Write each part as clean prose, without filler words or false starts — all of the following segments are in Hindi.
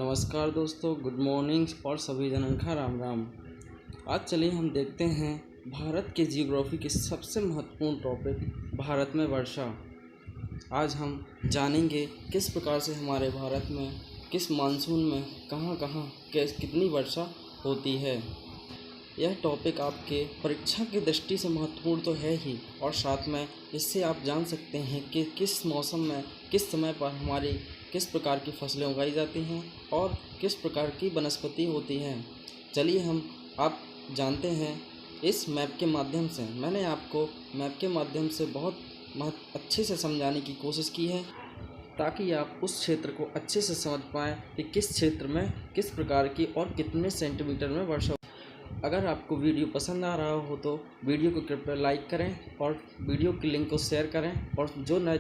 नमस्कार दोस्तों, गुड मॉर्निंग और सभी जनों का राम राम। आज चलिए हम देखते हैं भारत के जियोग्राफी के सबसे महत्वपूर्ण टॉपिक भारत में वर्षा। आज हम जानेंगे किस प्रकार से हमारे भारत में किस मानसून में कहाँ कहाँ कितनी वर्षा होती है। यह टॉपिक आपके परीक्षा की दृष्टि से महत्वपूर्ण तो है ही, और साथ में इससे आप जान सकते हैं कि किस मौसम में किस समय पर हमारी किस प्रकार की फसलें उगाई जाती हैं और किस प्रकार की वनस्पति होती हैं। चलिए हम आप जानते हैं इस मैप के माध्यम से। मैंने आपको मैप के माध्यम से बहुत अच्छे से समझाने की कोशिश की है ताकि आप उस क्षेत्र को अच्छे से समझ पाएँ कि किस क्षेत्र में किस प्रकार की और कितने सेंटीमीटर में वर्षा। अगर आपको वीडियो पसंद आ रहा हो तो वीडियो को कृपया लाइक करें और वीडियो की लिंक को शेयर करें, और जो नए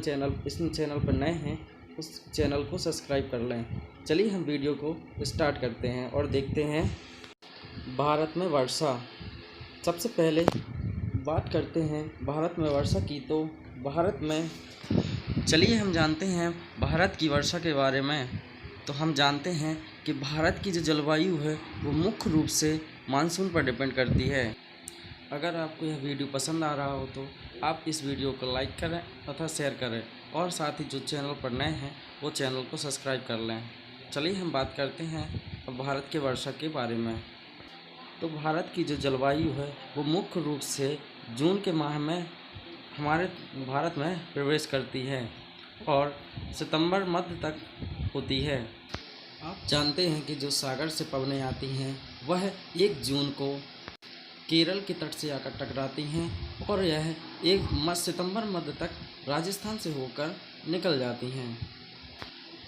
इस चैनल पर नए हैं उस चैनल को सब्सक्राइब कर लें। चलिए हम वीडियो को स्टार्ट करते हैं और देखते हैं भारत में वर्षा। सबसे पहले बात करते हैं भारत में वर्षा की, तो भारत में चलिए हम जानते हैं भारत की वर्षा के बारे में। तो हम जानते हैं कि भारत की जो जलवायु है वो मुख्य रूप से मानसून पर डिपेंड करती है। अगर आपको यह वीडियो पसंद आ रहा हो तो आप इस वीडियो को लाइक करें तथा शेयर करें, और साथ ही जो चैनल पर नए हैं वो चैनल को सब्सक्राइब कर लें। चलिए हम बात करते हैं अब भारत के वर्षा के बारे में। तो भारत की जो जलवायु है वो मुख्य रूप से जून के माह में हमारे भारत में प्रवेश करती है और सितंबर मध्य तक होती है। आप जानते हैं कि जो सागर से पवनें आती हैं वह 1 जून को केरल के तट से आकर टकराती हैं और यह सितंबर मध्य तक राजस्थान से होकर निकल जाती हैं।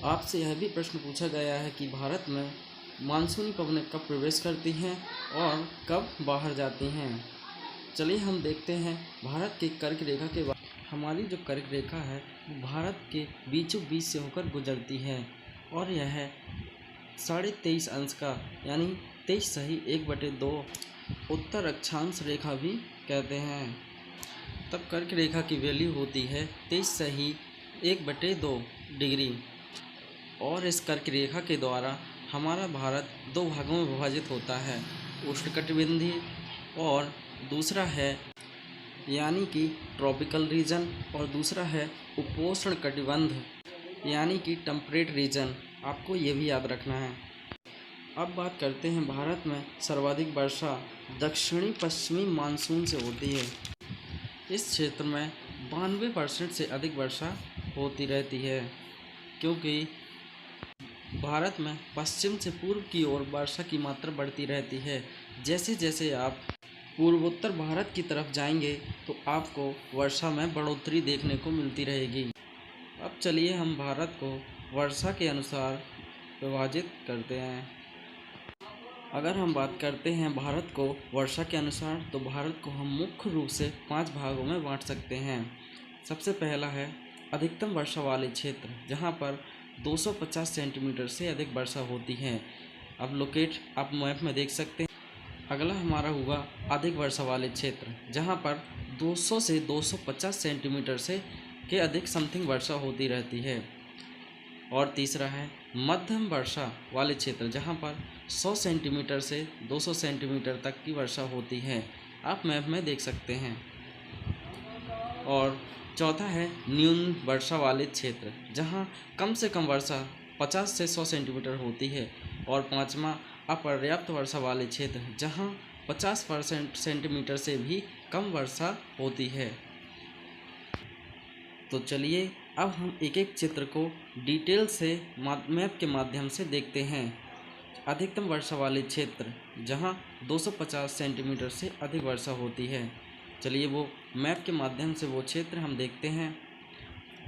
आपसे यह भी प्रश्न पूछा गया है कि भारत में मानसूनी पवनें कब प्रवेश करती हैं और कब बाहर जाती हैं। चलिए हम देखते हैं भारत के कर्क रेखा के बाद। हमारी जो कर्क रेखा है वो भारत के बीचों बीच से होकर गुजरती है और यह 23.5 अंश का यानी 23 सही 1/2 उत्तर अक्षांश रेखा भी कहते हैं। तब कर्क रेखा की वैल्यू होती है 23 सही 1/2 डिग्री, और इस कर्क रेखा के द्वारा हमारा भारत 2 भागों में विभाजित होता है, उष्णकटिबंधीय और दूसरा है यानी कि ट्रॉपिकल रीजन, और दूसरा है उपोष्ण कटिबंध यानी कि टेम्परेट रीजन। आपको ये भी याद रखना है। अब बात करते हैं भारत में सर्वाधिक वर्षा दक्षिणी पश्चिमी मानसून से होती है। इस क्षेत्र में 92% से अधिक वर्षा होती रहती है, क्योंकि भारत में पश्चिम से पूर्व की ओर वर्षा की मात्रा बढ़ती रहती है। जैसे जैसे आप पूर्वोत्तर भारत की तरफ जाएंगे तो आपको वर्षा में बढ़ोतरी देखने को मिलती रहेगी। अब चलिए हम भारत को वर्षा के अनुसार विभाजित करते हैं। अगर हम बात करते हैं भारत को वर्षा के अनुसार, तो भारत को हम मुख्य रूप से 5 भागों में बांट सकते हैं। सबसे पहला है अधिकतम वर्षा वाले क्षेत्र, जहां पर 250 सेंटीमीटर से अधिक वर्षा होती है। अब आप मैप में देख सकते हैं। अगला हमारा हुआ अधिक वर्षा वाले क्षेत्र, जहां पर 200 से 250 सेंटीमीटर से के अधिक समथिंग वर्षा होती रहती है। और तीसरा है मध्यम वर्षा वाले क्षेत्र, जहां पर 100 सेंटीमीटर से 200 सेंटीमीटर तक की वर्षा होती है। आप मैप में देख सकते हैं। और चौथा है न्यून वर्षा वाले क्षेत्र, जहां कम से कम वर्षा 50 से 100 सेंटीमीटर होती है। और पांचवा अपर्याप्त वर्षा वाले क्षेत्र, जहां 50% सेंटीमीटर से भी कम वर्षा होती है। तो चलिए अब हम एक एक चित्र को डिटेल से मैप के माध्यम से देखते हैं। अधिकतम वर्षा वाले क्षेत्र, जहां 250 सेंटीमीटर से अधिक वर्षा होती है। चलिए वो मैप के माध्यम से वो क्षेत्र हम देखते हैं।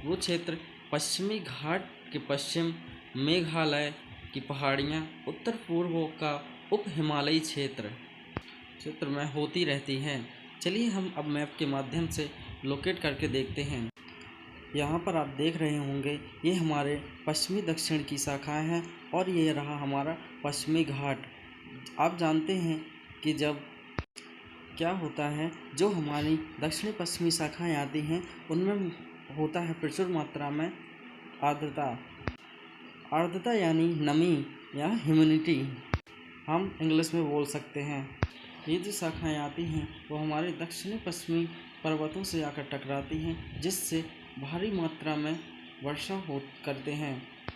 वो क्षेत्र पश्चिमी घाट के पश्चिम, मेघालय की पहाड़ियाँ, उत्तर पूर्व का उप हिमालयी क्षेत्र में होती रहती हैं। चलिए हम अब मैप के माध्यम से लोकेट करके देखते हैं। यहाँ पर आप देख रहे होंगे ये हमारे पश्चिमी दक्षिण की शाखाएं हैं और ये रहा हमारा पश्चिमी घाट। आप जानते हैं कि जब क्या होता है, जो हमारी दक्षिणी पश्चिमी शाखाएं आती हैं उनमें होता है प्रचुर मात्रा में आर्द्रता यानी नमी, या ह्यूमिडिटी हम इंग्लिश में बोल सकते हैं। ये जो शाखाएँ आती हैं वो हमारे दक्षिणी पश्चिमी पर्वतों से आकर टकराती हैं, जिससे भारी मात्रा में वर्षा करते हैं।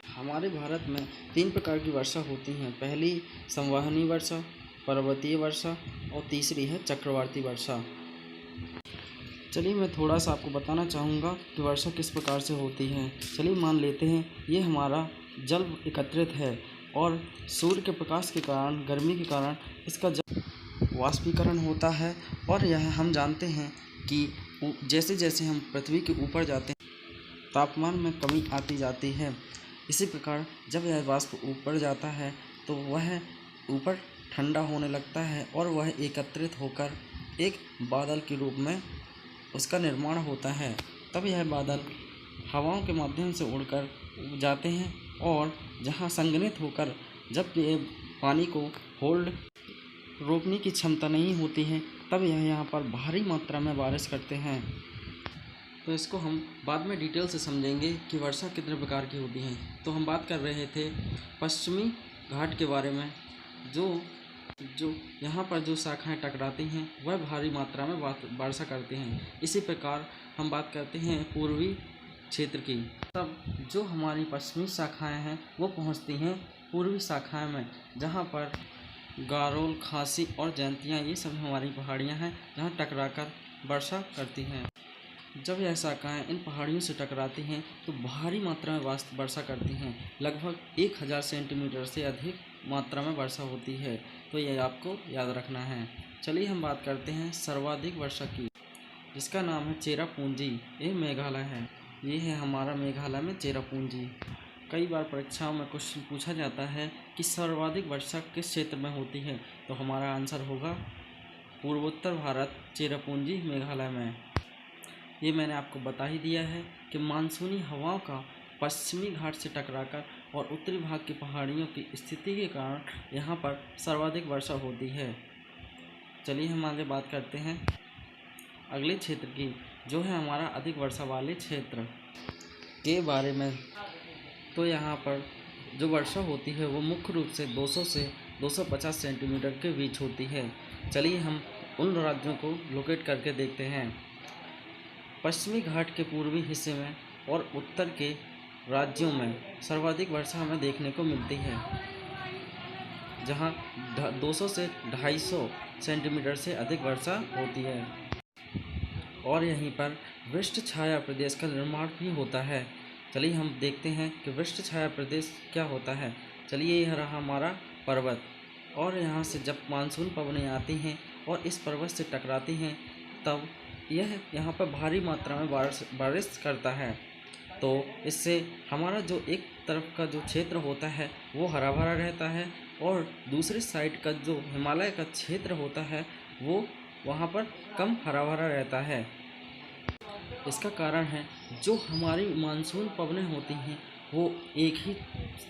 हमारे भारत में 3 प्रकार की वर्षा होती हैं। पहली संवहनी वर्षा, पर्वतीय वर्षा और तीसरी है चक्रवाती वर्षा। चलिए मैं थोड़ा सा आपको बताना चाहूँगा कि वर्षा किस प्रकार से होती है। चलिए मान लेते हैं ये हमारा जल एकत्रित है और सूर्य के प्रकाश के कारण, गर्मी के कारण इसका जल वाष्पीकरण होता है और यह हम जानते हैं कि जैसे जैसे हम पृथ्वी के ऊपर जाते हैं तापमान में कमी आती जाती है। इसी प्रकार जब यह वाष्प ऊपर जाता है तो वह ऊपर ठंडा होने लगता है और वह एकत्रित होकर एक बादल के रूप में उसका निर्माण होता है। तब यह बादल हवाओं के माध्यम से उड़कर जाते हैं और जहाँ संघनित होकर, जब ये पानी को होल्ड रोकने की क्षमता नहीं होती है, तब यह यहाँ पर भारी मात्रा में बारिश करते हैं। तो इसको हम बाद में डिटेल से समझेंगे कि वर्षा कितने प्रकार की होती है। तो हम बात कर रहे थे पश्चिमी घाट के बारे में, जो यहाँ पर जो शाखाएँ टकराती हैं वह भारी मात्रा में वर्षा करती हैं। इसी प्रकार हम बात करते हैं पूर्वी क्षेत्र की। तब जो हमारी पश्चिमी शाखाएँ हैं वो पहुँचती हैं पूर्वी शाखाएँ में, जहाँ पर गारोल, खासी और जयंतिया ये सब हमारी पहाड़ियाँ हैं जहाँ टकराकर वर्षा करती हैं। जब यह शाखाएँ इन पहाड़ियों से टकराती हैं तो भारी मात्रा में वर्षा करती हैं। लगभग 1000 सेंटीमीटर से अधिक मात्रा में वर्षा होती है। तो यह आपको याद रखना है। चलिए हम बात करते हैं सर्वाधिक वर्षा की, जिसका नाम है चेरापूंजी। ये मेघालय है। ये है हमारा मेघालय में चेरापूंजी। कई बार परीक्षाओं में क्वेश्चन पूछा जाता है कि सर्वाधिक वर्षा किस क्षेत्र में होती है, तो हमारा आंसर होगा पूर्वोत्तर भारत, चेरापूंजी, मेघालय में। ये मैंने आपको बता ही दिया है कि मानसूनी हवाओं का पश्चिमी घाट से टकराकर और उत्तरी भाग की पहाड़ियों की स्थिति के कारण यहाँ पर सर्वाधिक वर्षा होती है। चलिए हम आगे बात करते हैं अगले क्षेत्र की, जो है हमारा अधिक वर्षा वाले क्षेत्र के बारे में। तो यहाँ पर जो वर्षा होती है वो मुख्य रूप से 200 से 250 सेंटीमीटर के बीच होती है। चलिए हम उन राज्यों को लोकेट करके देखते हैं। पश्चिमी घाट के पूर्वी हिस्से में और उत्तर के राज्यों में सर्वाधिक वर्षा हमें देखने को मिलती है, जहाँ 200 से 250 सेंटीमीटर से अधिक वर्षा होती है। और यहीं पर वृष्ट छाया प्रदेश का निर्माण भी होता है। चलिए हम देखते हैं कि वृष्ट छाया प्रदेश क्या होता है। चलिए यह रहा हमारा पर्वत, और यहाँ से जब मानसून पवनें आती हैं और इस पर्वत से टकराती हैं, तब यह यहाँ पर भारी मात्रा में बारिश करता है। तो इससे हमारा जो एक तरफ का जो क्षेत्र होता है वो हरा भरा रहता है, और दूसरी साइड का जो हिमालय का क्षेत्र होता है वो वहाँ पर कम हरा भरा रहता है। इसका कारण है जो हमारी मानसून पवनें होती हैं वो एक ही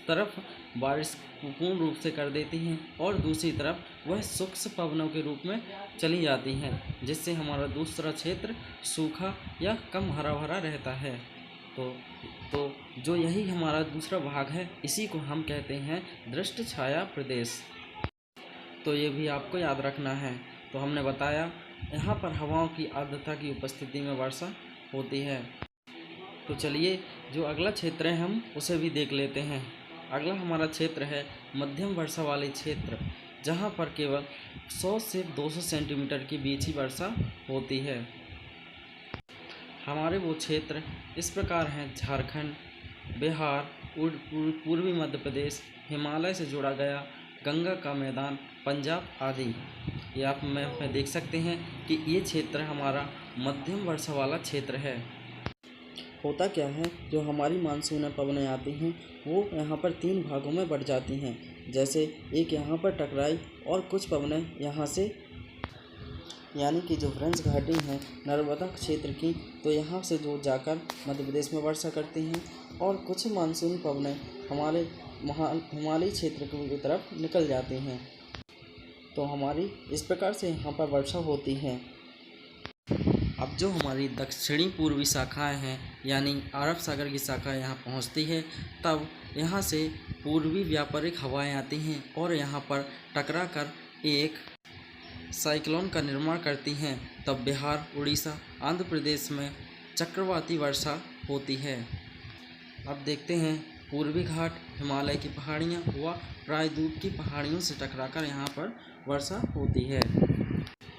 तरफ बारिश पूर्ण रूप से कर देती हैं और दूसरी तरफ वह सूक्ष्म पवनों के रूप में चली जाती हैं, जिससे हमारा दूसरा क्षेत्र सूखा या कम हरा भरा रहता है। तो जो यही हमारा दूसरा भाग है, इसी को हम कहते हैं वृष्ट छाया प्रदेश। तो ये भी आपको याद रखना है। तो हमने बताया यहाँ पर हवाओं की आर्द्रता की उपस्थिति में वर्षा होती है। तो चलिए जो अगला क्षेत्र है हम उसे भी देख लेते हैं। अगला हमारा क्षेत्र है मध्यम वर्षा वाले क्षेत्र, जहाँ पर केवल 100 से 200 सेंटीमीटर के बीच ही वर्षा होती है। हमारे वो क्षेत्र इस प्रकार हैं: झारखंड, बिहार, पूर्वी मध्य प्रदेश, हिमालय से जुड़ा गया गंगा का मैदान, पंजाब आदि। ये आप मैप में देख सकते हैं कि ये क्षेत्र हमारा मध्यम वर्षा वाला क्षेत्र है। होता क्या है, जो हमारी मानसून पवनें आती हैं वो यहाँ पर 3 भागों में बढ़ जाती हैं। जैसे एक यहाँ पर टकराई और कुछ पवनें यहाँ से, यानी कि जो ब्रज घाटी है नर्मदा क्षेत्र की, तो यहाँ से जो जाकर मध्य प्रदेश में वर्षा करती हैं, और कुछ मानसूनी पवनें हमारे हिमालयी क्षेत्र की तरफ निकल जाती हैं। तो हमारी इस प्रकार से यहाँ पर वर्षा होती है। अब जो हमारी दक्षिणी पूर्वी शाखाएं हैं, यानी अरब सागर की शाखा यहाँ पहुँचती है, तब यहाँ से पूर्वी व्यापारिक हवाएं आती हैं और यहाँ पर टकरा कर एक साइक्लोन का निर्माण करती हैं। तब बिहार, उड़ीसा, आंध्र प्रदेश में चक्रवाती वर्षा होती है। अब देखते हैं पूर्वी घाट, हिमालय की पहाड़ियाँ व प्रायद्वीप की पहाड़ियों से टकराकर यहाँ पर वर्षा होती है।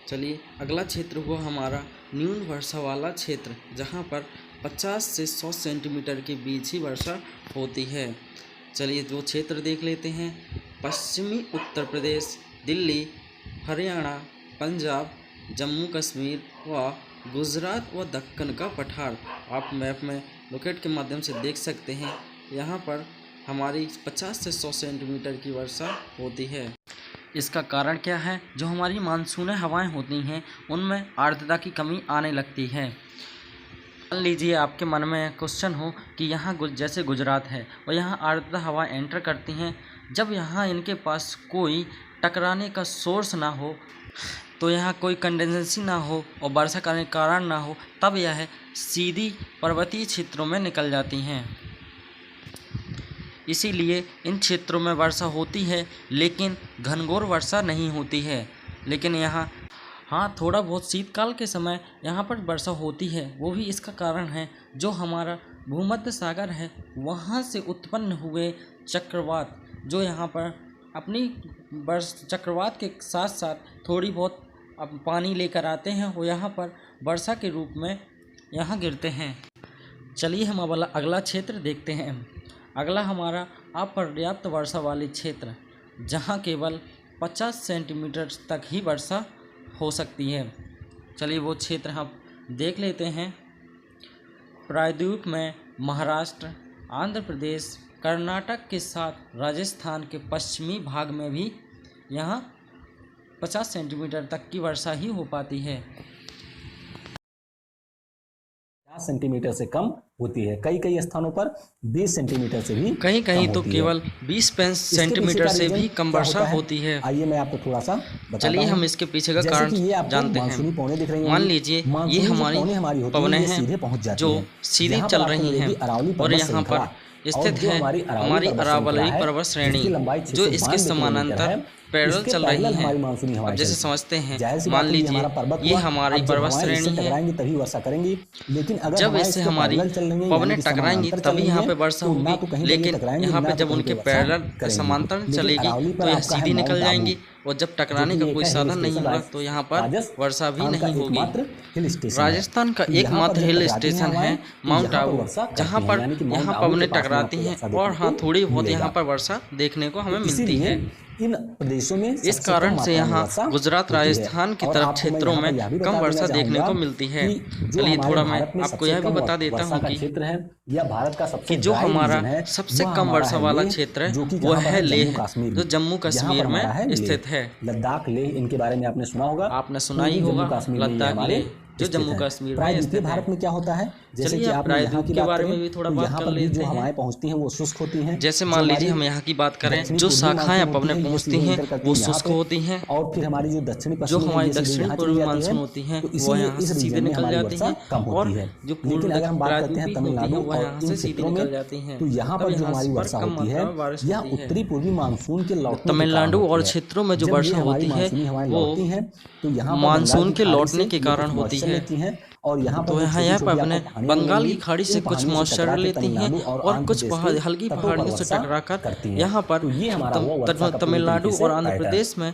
चलिए अगला क्षेत्र हुआ हमारा न्यून वर्षा वाला क्षेत्र, जहाँ पर 50 से 100 सेंटीमीटर के बीच ही वर्षा होती है। चलिए वो क्षेत्र देख लेते हैं। पश्चिमी उत्तर प्रदेश, दिल्ली, हरियाणा, पंजाब, जम्मू कश्मीर व गुजरात व दक्कन का पठार आप मैप में लोकेट के माध्यम से देख सकते हैं। यहाँ पर हमारी 50 से 100 सेंटीमीटर की वर्षा होती है। इसका कारण क्या है? जो हमारी मानसूनी हवाएं होती हैं उनमें आर्द्रता की कमी आने लगती है। मान लीजिए आपके मन में क्वेश्चन हो कि यहाँ जैसे गुजरात है और यहाँ आर्द्रता हवाएं एंटर करती हैं, जब यहाँ इनके पास कोई टकराने का सोर्स ना हो, तो यहाँ कोई कंडेंसेंसी ना हो और वर्षा का कारण ना हो, तब यह सीधी पर्वतीय क्षेत्रों में निकल जाती हैं। इसीलिए इन क्षेत्रों में वर्षा होती है, लेकिन घनघोर वर्षा नहीं होती है। लेकिन यहाँ थोड़ा बहुत शीतकाल के समय यहाँ पर वर्षा होती है। वो भी इसका कारण है जो हमारा भूमध्य सागर है, वहाँ से उत्पन्न हुए चक्रवात जो यहाँ पर अपनी चक्रवात के साथ साथ थोड़ी बहुत पानी लेकर आते हैं, वो यहाँ पर वर्षा के रूप में यहाँ गिरते हैं। चलिए हम अगला क्षेत्र देखते हैं। अगला हमारा अपर्याप्त वर्षा वाले क्षेत्र, जहाँ केवल 50 सेंटीमीटर तक ही वर्षा हो सकती है। चलिए वो क्षेत्र हम देख लेते हैं। प्रायद्वीप में महाराष्ट्र, आंध्र प्रदेश, कर्नाटक के साथ राजस्थान के पश्चिमी भाग में भी यहाँ 50 सेंटीमीटर तक की वर्षा ही हो पाती है। 50 सेंटीमीटर से कम होती है। कई स्थानों पर 20 सेंटीमीटर से भी कहीं तो केवल 20 सेंटीमीटर से भी कम वर्षा होती है। आइए मैं आपको थोड़ा सा चलिए हम इसके पीछे का कारण जानते हैं। मान लीजिए ये हमारी पवनें हैं जो सीधी चल रही हैं और यहाँ पर स्थित है हमारी अरावली पर्वत श्रेणी जो इसके समानांतर पैरेलल चल रही है। अब जैसे समझते हैं, मान लीजिए ये हमारी पर्वत श्रेणी है, तभी वर्षा करेंगी, लेकिन अगर जब इससे हमारी पवनें टकराएंगी तभी यहाँ पे वर्षा होगी। लेकिन यहाँ पे जब उनके पैरेलल समांतर चलेगी तो यह सीधी निकल जाएंगी और जब टकराने का कोई साधन नहीं होगा तो यहाँ पर वर्षा भी नहीं होगी। राजस्थान का एकमात्र हिल स्टेशन है माउंट आबू, जहाँ पर यहाँ पवनें टकराती हैं और थोड़ी बहुत यहाँ पर वर्षा देखने को हमें मिलती है। इन प्रदेशों में इस कारण से यहाँ गुजरात, राजस्थान की तरफ क्षेत्रों में कम वर्षा देखने को मिलती है। चलिए थोड़ा मैं आपको यह भी बता देता हूँ कि जो हमारा सबसे कम वर्षा वाला क्षेत्र है वो है लेह, जो जम्मू कश्मीर में स्थित है। लद्दाख, लेह, इनके बारे में आपने सुना होगा। आपने सुना ही होगा, लद्दाख, लेह जो जम्मू कश्मीर में स्थित है। भारत में क्या होता है, जैसे कि आप यहाँ की बात करें भी थोड़ा बात कर लेते हैं। जो हवाएं पहुँचती हैं वो शुष्क होती हैं। जैसे मान लीजिए हम यहाँ की बात करें, जो शाखाएं पवनें पहुँचती हैं वो शुष्क होती हैं और फिर हमारी जो दक्षिणी पूर्वी मानसून होती हैं वो यहाँ से सीधे निकल जाती हैं और जो प्रायद्वीपीय होती हैं वो यहाँ से सीधे निकल जाती हैं। तो यहाँ पर जो हमारी वर्षा होती है यह उत्तरी पूर्वी मानसून के लौटने, तमिलनाडु और क्षेत्रों में जो वर्षा होती है वो मानसून के लौटने के कारण होती है। और यहाँ तो यहाँ पर अपने बंगाल की खाड़ी से कुछ मॉइस्चर लेती हैं और कुछ हल्की पहाड़ियों से टकराकर यहाँ पर तमिलनाडु और आंध्र प्रदेश में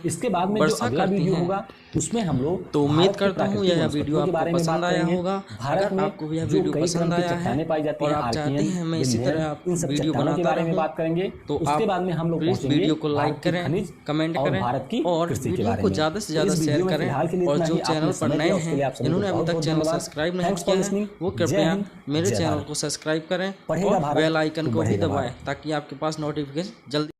वर्षा करती हैं। उसमें हम लोग तो उम्मीद करता हूँ यह वीडियो आपको पसंद आया होगा। अगर आपको यह वीडियो पसंद आया है और आप चाहते हैं मैं इसी तरह आप वीडियो बनाता रहूँ तो आप इस वीडियो को लाइक करें, कमेंट करें और वीडियो को ज़्यादा से ज़्यादा शेयर करें। और जो चैनल पर नए हैं, जिन्होंने अभी तक चैनल सब्सक्राइब नहीं किया है, वो कृपया मेरे चैनल को सब्सक्राइब करें और बेल आइकन को भी दबाएं ताकि आपके पास नोटिफिकेशन जल्दी